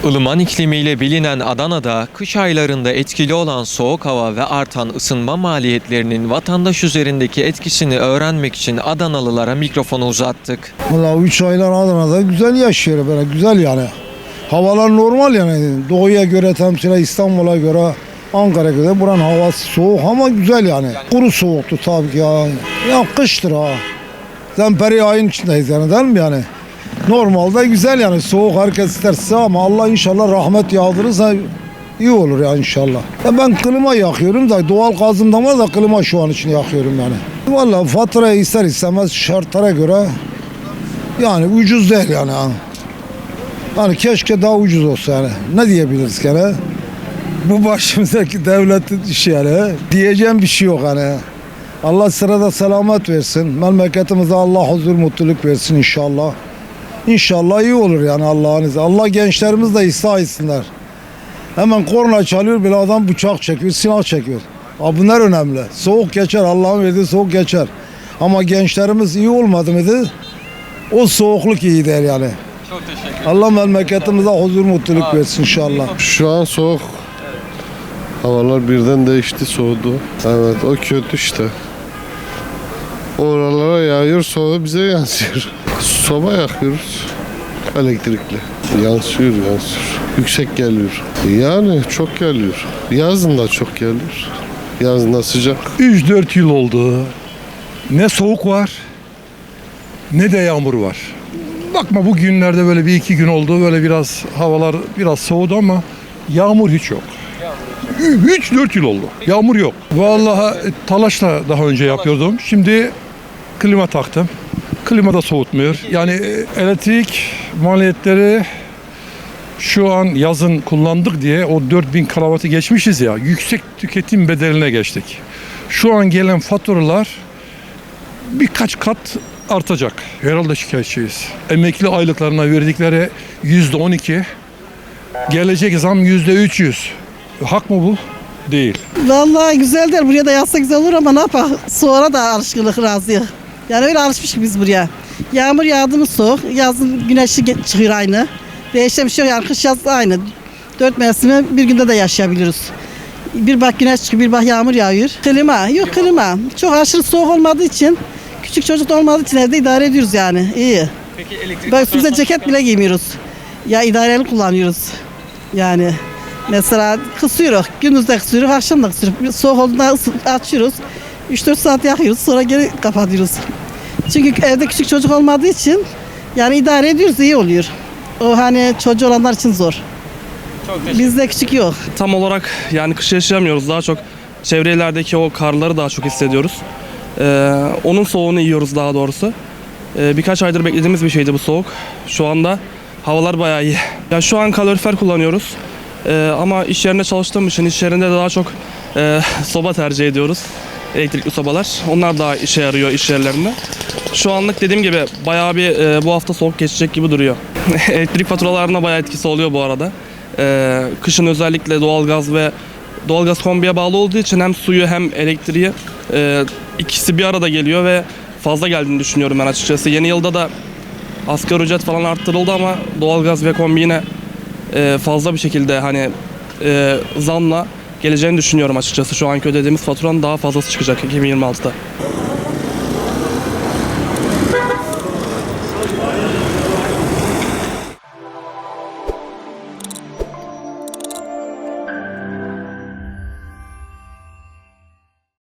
Ilıman iklimiyle bilinen Adana'da kış aylarında etkili olan soğuk hava ve artan ısınma maliyetlerinin vatandaş üzerindeki etkisini öğrenmek için Adanalılara mikrofonu uzattık. Valla 3 aylar Adana'da güzel yaşıyor, böyle güzel yani. Havalar normal yani. Doğuya göre, temsile İstanbul'a göre, Ankara'ya göre buranın havası soğuk ama güzel yani. Kuru soğuktu tabii ki ya. Ya kıştır ha. Zemperi ayın içindeyiz yani, değil mi yani? Normalde güzel yani, soğuk herkes isterse ama Allah inşallah rahmet yağdırırsa iyi olur ya inşallah. Ben klima yakıyorum da, doğal gazımdan var da klima şu an için yakıyorum yani. Vallahi faturayı ister istemez şartlara göre yani ucuz değil yani. Hani keşke daha ucuz olsa yani. Ne diyebiliriz gene? Bu başımızdaki devletin işi yani. Diyeceğim bir şey yok hani. Allah sırada selamet versin. Memleketimize Allah huzur, mutluluk versin inşallah. İnşallah iyi olur yani Allah'ın izniyle. Allah gençlerimiz de ıslah etsinler. Hemen korna çalıyor, bir adam bıçak çekiyor, silah çekiyor. Bunlar önemli. Soğuk geçer, Allah'ın verdiği soğuk geçer. Ama gençlerimiz iyi olmadı mıydı? O soğukluk iyi der yani. Çok teşekkür ederim. Allah memleketimize huzur, mutluluk versin inşallah. Şu an soğuk. Havalar birden değişti, soğudu. Evet, o kötü işte. Oralara yağıyor, soğuğu bize yansıyor. Soba yakıyoruz. Elektrikli. Yansıyor. Yüksek geliyor. Yani çok geliyor. Yazın da çok geliyor. Yazın da sıcak. 3-4 yıl oldu. Ne soğuk var ne de yağmur var. Bakma bu günlerde böyle 1-2 gün oldu. Böyle biraz havalar biraz soğudu ama yağmur hiç yok. 3-4 yıl oldu. Yağmur yok. Vallahi talaşla daha önce yapıyordum. Şimdi klima taktım. Klima da soğutmuyor. Yani elektrik maliyetleri şu an yazın kullandık diye o 4000 kW'ı geçmişiz ya. Yüksek tüketim bedeline geçtik. Şu an gelen faturalar birkaç kat artacak. Herhalde şikayetçiyiz. Emekli aylıklarına verdikleri %12. Gelecek zam %300. Hak mı bu? Değil. Vallahi güzeldir. Buraya da yazsa güzel olur ama ne yapalım? Sonra da alışkınlık razıyız. Yani öyle alışmışız biz buraya. Yağmur yağdı mı soğuk, yazın güneşi çıkıyor aynı. Değişen bir şey yok yani, kış yaz aynı. 4 mevsimi bir günde de yaşayabiliriz. Bir bak güneş çıkıyor, bir bak yağmur yağıyor. Klima, yok klima. Çok aşırı soğuk olmadığı için, küçük çocuk da olmadığı için evde idare ediyoruz yani, iyi. Peki elektrik Bak üstümüze ceket bile giymiyoruz. Ya idareli kullanıyoruz. Yani mesela kısıyoruz, gündüz de kısıyoruz, akşam da kısıyoruz. Soğuk olduğunda açıyoruz, 3-4 saat yakıyoruz, sonra geri kapatıyoruz. Çünkü evde küçük çocuk olmadığı için yani idare ediyoruz, iyi oluyor. O hani çocuğu olanlar için zor. Bizde küçük yok. Tam olarak yani kış yaşayamıyoruz. Daha çok çevrelerdeki o karları daha çok hissediyoruz. Onun soğuğunu yiyoruz daha doğrusu. Birkaç aydır beklediğimiz bir şeydi bu soğuk. Şu anda havalar bayağı iyi. Ya şu an kalorifer kullanıyoruz. Ama iş yerinde çalıştığım için iş yerinde de daha çok soba tercih ediyoruz. Elektrikli sobalar. Onlar daha işe yarıyor iş yerlerinde. Şu anlık dediğim gibi bayağı bir bu hafta soğuk geçecek gibi duruyor. Elektrik faturalarına bayağı etkisi oluyor bu arada. Kışın özellikle doğalgaz kombiye bağlı olduğu için hem suyu hem elektriği ikisi bir arada geliyor ve fazla geldiğini düşünüyorum ben açıkçası. Yeni yılda da asgari ücret falan arttırıldı ama doğalgaz ve kombi yine fazla bir şekilde hani zamla geleceğini düşünüyorum açıkçası. Şu anki ödediğimiz faturanın daha fazlası çıkacak 2026'da.